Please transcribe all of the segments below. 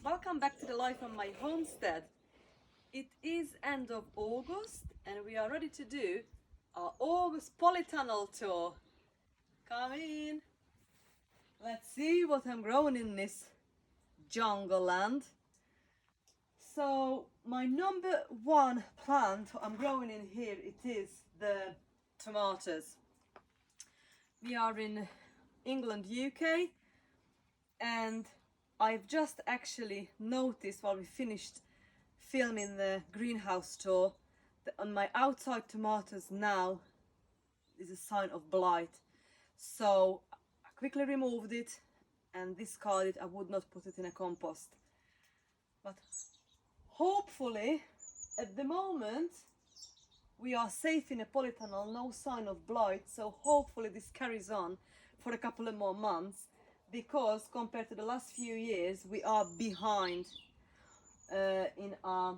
Welcome back to the life on my homestead. It is end of August and we are ready to do our August Polytunnel tour. Come in. Let's see what I'm growing in this jungle land. So my number one plant I'm growing in here, it is the tomatoes. We are in England, UK, and I've just actually noticed while we finished filming the greenhouse tour that on my outside tomatoes now is a sign of blight. So I quickly removed it and discarded it. I would not put it in a compost. But hopefully at the moment we are safe in a polytunnel, no sign of blight. So hopefully this carries on for a couple of more months, because compared to the last few years we are behind in our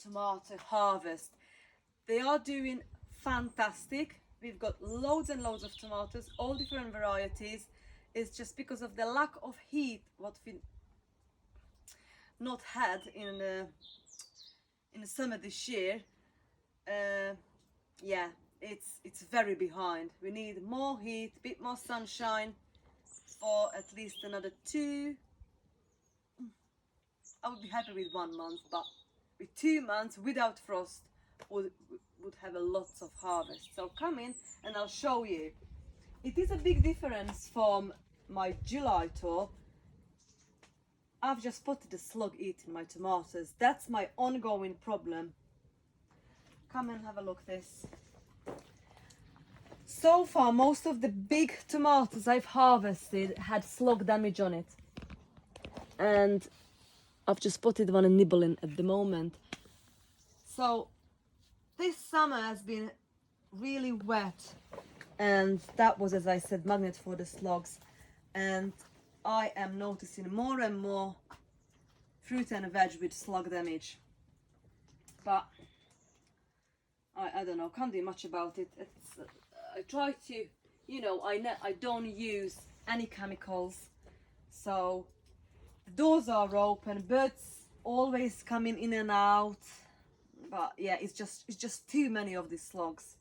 tomato harvest. They are doing fantastic. We've got loads and loads of tomatoes, all different varieties. It's just because of the lack of heat what we not had in the summer this year. Yeah, it's very behind. We need more heat, a bit more sunshine for at least another 2. I would be happy with 1 month, but with 2 months without frost would have a lots of harvest. So come in and I'll show you. It is a big difference from my July tour. I've just spotted a slug eating my tomatoes. That's my ongoing problem. Come and have a look this. So far most of the big tomatoes I've harvested had slug damage on it, and I've just spotted one and nibbling at the moment. So this summer has been really wet, and that was, as I said, magnet for the slugs. And I am noticing more and more fruit and veg with slug damage. But I don't know, can't do much about it. I try to, I don't use any chemicals. So the doors are open, birds always coming in and out. But yeah, it's just too many of these slugs.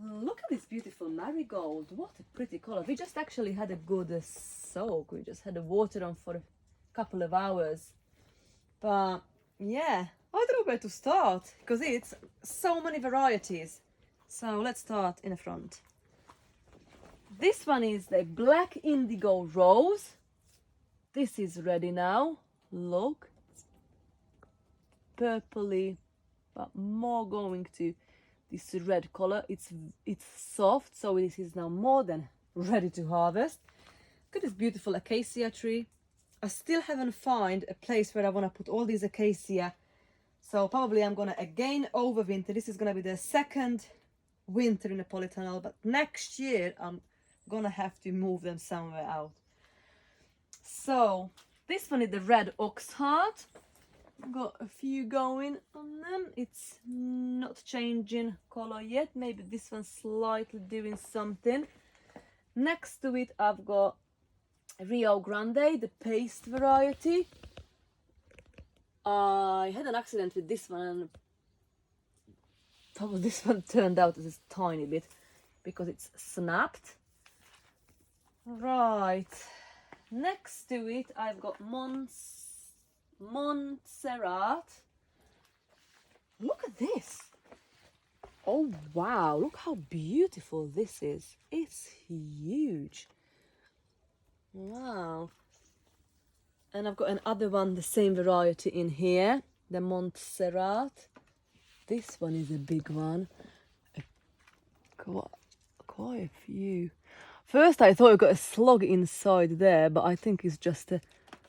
Look at this beautiful marigold. What a pretty color. We just actually had a good soak. We just had the water on for a couple of hours. But yeah, I don't know where to start because it's so many varieties. So let's start in the front. This one is the black indigo rose. This is ready now. Look, it's purpley, but more going to this red color. It's soft, so this is now more than ready to harvest. Look at this beautiful acacia tree. I still haven't found a place where I want to put all these acacia, so probably I'm gonna again overwinter. This is gonna be the second winter in the polytunnel, but next year I'm gonna have to move them somewhere out. So this one is the red ox heart. Got a few going on them. It's not changing color yet. Maybe this one's slightly doing something. Next to it I've got Rio Grande, the paste variety. I had an accident with this one, and probably this one turned out as a tiny bit because it's snapped. Right, next to it I've got Montserrat. Look at this. Oh wow, look how beautiful this is. It's huge. Wow. And I've got another one, the same variety in here, the Montserrat. This one is a big one. Quite a few. First I thought I got a slug inside there, but I think it's just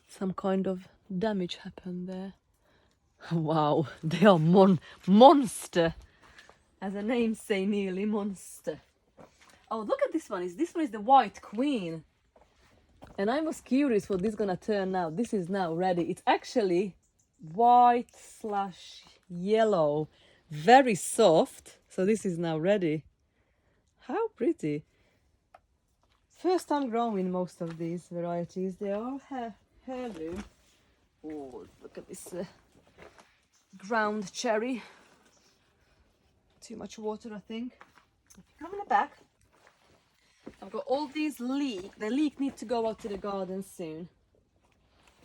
some kind of damage happened there. Wow, they are monster. As the name say, nearly monster. Oh, look at this one. This one is the White Queen. And I was curious what this is gonna turn out. This is now ready. It's actually white/yellow, very soft. So this is now ready. How pretty. First time growing most of these varieties. They all have heirloom. Oh, look at this ground cherry. Too much water, I think. If you come in the back, I've got all these leek. The leek need to go out to the garden soon.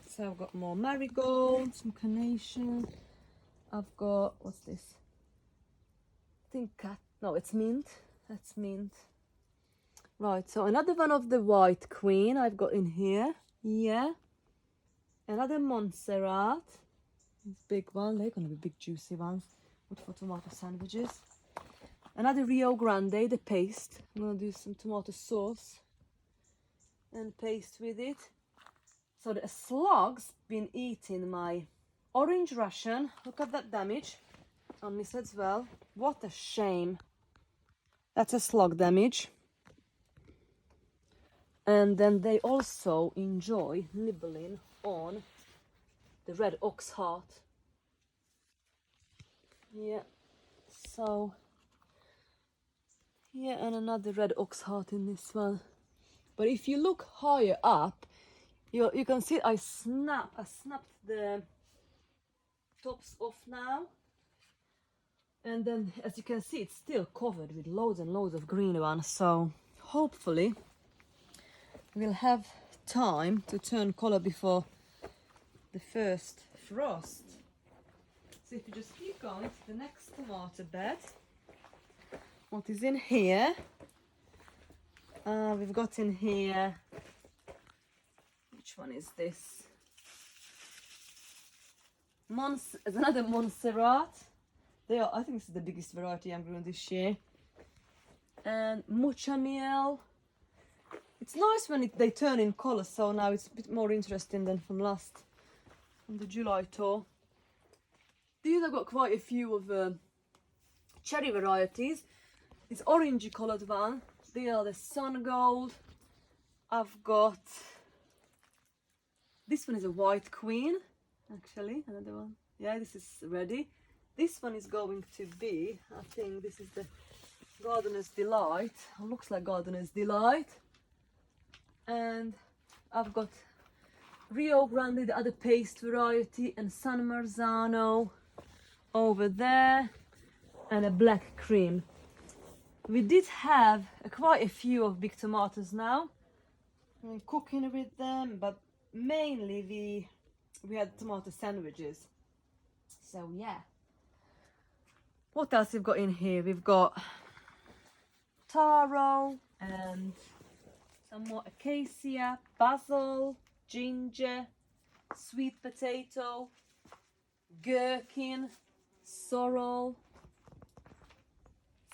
So I've got more marigolds, some carnation. I've got, what's this? I think no, it's mint. That's mint. Right, so another one of the white queen I've got in here. Yeah. Another Montserrat. This big one. They're gonna be big juicy ones. Good for tomato sandwiches. Another Rio Grande, the paste. I'm gonna do some tomato sauce and paste with it. So the slug's been eating my orange ration. Look at that damage on this as well. What a shame. That's a slug damage. And then they also enjoy nibbling on the red ox heart. Yeah, so yeah, and another red ox heart in this one. But if you look higher up, you can see I snapped the tops off now. And then as you can see, it's still covered with loads and loads of green ones. So hopefully we'll have time to turn color before the first frost. So if you just keep going to the next tomato bed, what is in here? We've got in here, which one is this? Another Montserrat. I think this is the biggest variety I'm growing this year. And mucha miel. It's nice when they turn in color, so now it's a bit more interesting than from the July tour. These I've got quite a few of cherry varieties. This orangey coloured one, they are the sun gold. I've got, this one is a white queen, actually, another one. Yeah, this is ready. This one is going to be, I think this is the Gardener's Delight. It looks like Gardener's Delight. And I've got Rio Grande, the other paste variety, and San Marzano over there, and a black cream. We did have quite a few of big tomatoes now. I'm cooking with them, but mainly we had tomato sandwiches. So yeah. What else we've got in here? We've got taro and some more acacia, basil, ginger, sweet potato, gherkin, sorrel,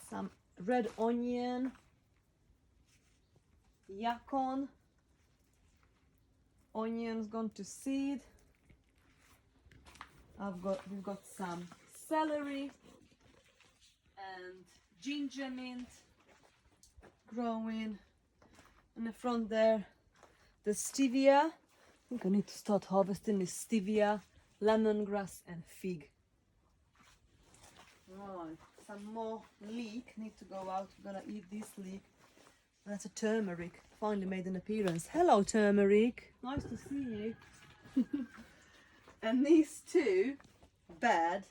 some red onion, yacon, onions gone to seed. We've got some celery and ginger mint growing in the front there. The stevia, I think I need to start harvesting this stevia, lemongrass and fig. Right, some more leek need to go out. We're gonna eat this leek. That's a turmeric, finally made an appearance. Hello turmeric, nice to see you. And these two bed,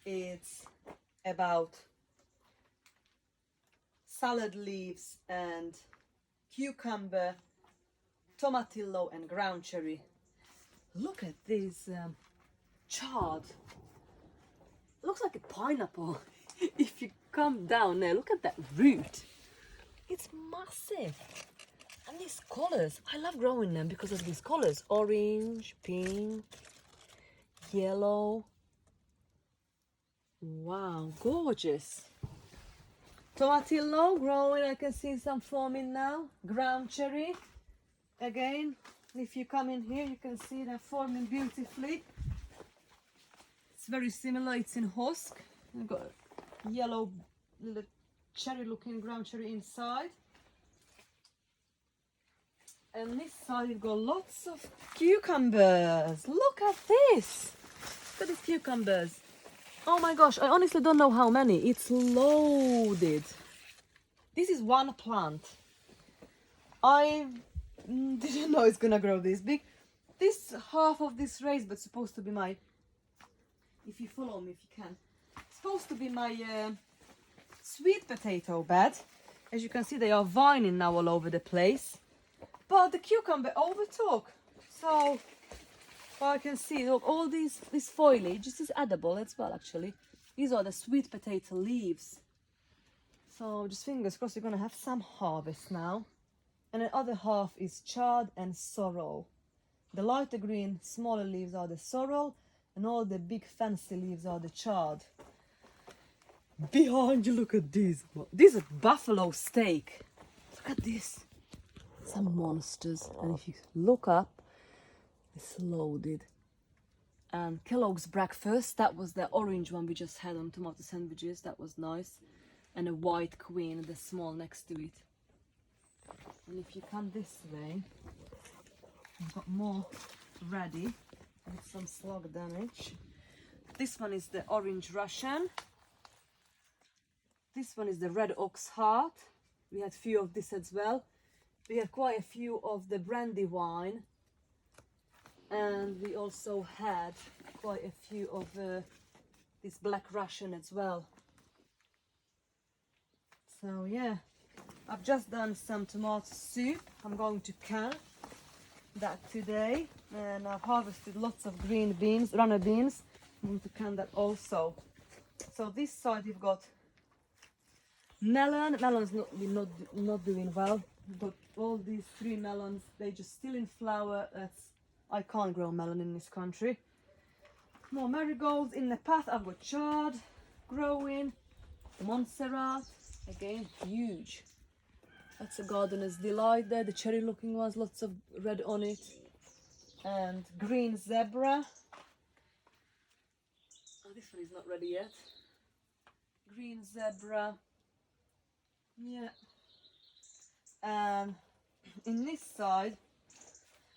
it's about salad leaves and cucumber, tomatillo and ground cherry. Look at this chard. Looks like a pineapple. If you come down there, look at that root. It's massive. And these colors, I love growing them because of these colors. Orange, pink, yellow. Wow, gorgeous. Tomatillo growing, I can see some forming now. Ground cherry. Again, if you come in here, you can see they're forming beautifully. It's very similar, it's in husk. We've got yellow, little cherry looking ground cherry inside. And this side we've got lots of cucumbers. Look at this. Look at these cucumbers. Oh my gosh, I honestly don't know how many. It's loaded. This is one plant. I didn't know it's gonna grow this big. this half of this raised bed supposed to be my, if you follow me, if you can, supposed to be my sweet potato bed. As you can see, they are vining now all over the place, but the cucumber overtook. So I can see, look, all this foliage, this is edible as well actually. These are the sweet potato leaves. So just fingers crossed we're gonna have some harvest now. And the other half is chard and sorrel. The lighter green, smaller leaves are the sorrel, and all the big fancy leaves are the chard. Behind you, look at these. These are buffalo steak. Look at this. Some monsters. And if you look up, it's loaded. And Kellogg's breakfast, that was the orange one we just had on tomato sandwiches. That was nice. And a white queen, the small next to it. And if you come this way, I've got more ready with some slug damage. This one is the orange Russian. This one is the red ox heart. We had a few of this as well. We had quite a few of the brandy wine. And we also had quite a few of this black Russian as well. So yeah. I've just done some tomato soup. I'm going to can that today, and I've harvested lots of green beans, runner beans. I'm going to can that also. So this side we've got melon. Melon's not doing well. We've got all these 3 melons. They're just still in flower. I can't grow melon in this country. More marigolds in the path. I've got chard growing, Montserrat, again huge. That's a gardener's delight there, the cherry looking ones, lots of red on it. And green zebra. Oh, this one is not ready yet. Green zebra. Yeah. And in this side,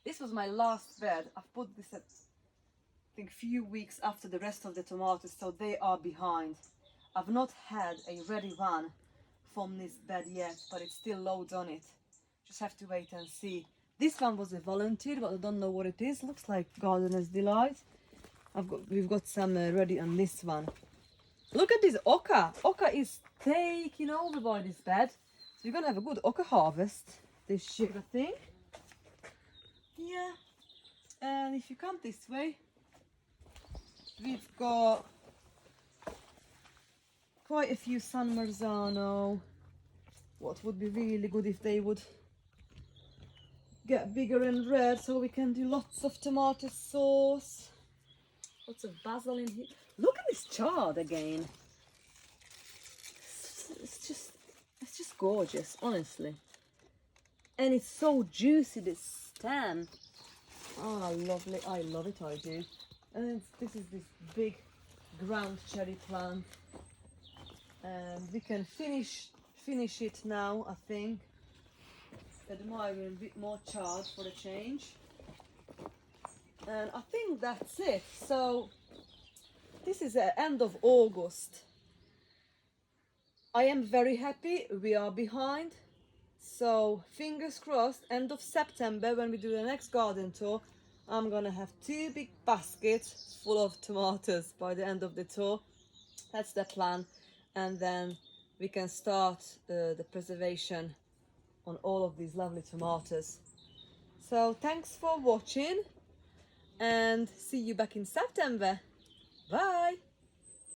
this was my last bed. I've put this at, I think, few weeks after the rest of the tomatoes, so they are behind. I've not had a ready one from this bed yet, but it still loads on it. Just have to wait and see. This one was a volunteer, but I don't know what it is. Looks like gardener's delight. We've got some ready on this one. Look at this oca. Oca is taking over by this bed. So we're gonna have a good oca harvest this year, I think. Yeah. And if you come this way, we've got quite a few San Marzano. What would be really good if they would get bigger and red, so we can do lots of tomato sauce. Lots of basil in here. Look at this chard again. It's just gorgeous, honestly. And it's so juicy, this stem. Ah, lovely. I love it, I do. And this is this big ground cherry plant. And we can finish it now, I think. Admiring a bit more chard for a change. And I think that's it. So this is the end of August. I am very happy we are behind. So fingers crossed, end of September when we do the next garden tour, I'm gonna have 2 big baskets full of tomatoes by the end of the tour. That's the plan. And then we can start the preservation on all of these lovely tomatoes. So thanks for watching and see you back in September. Bye.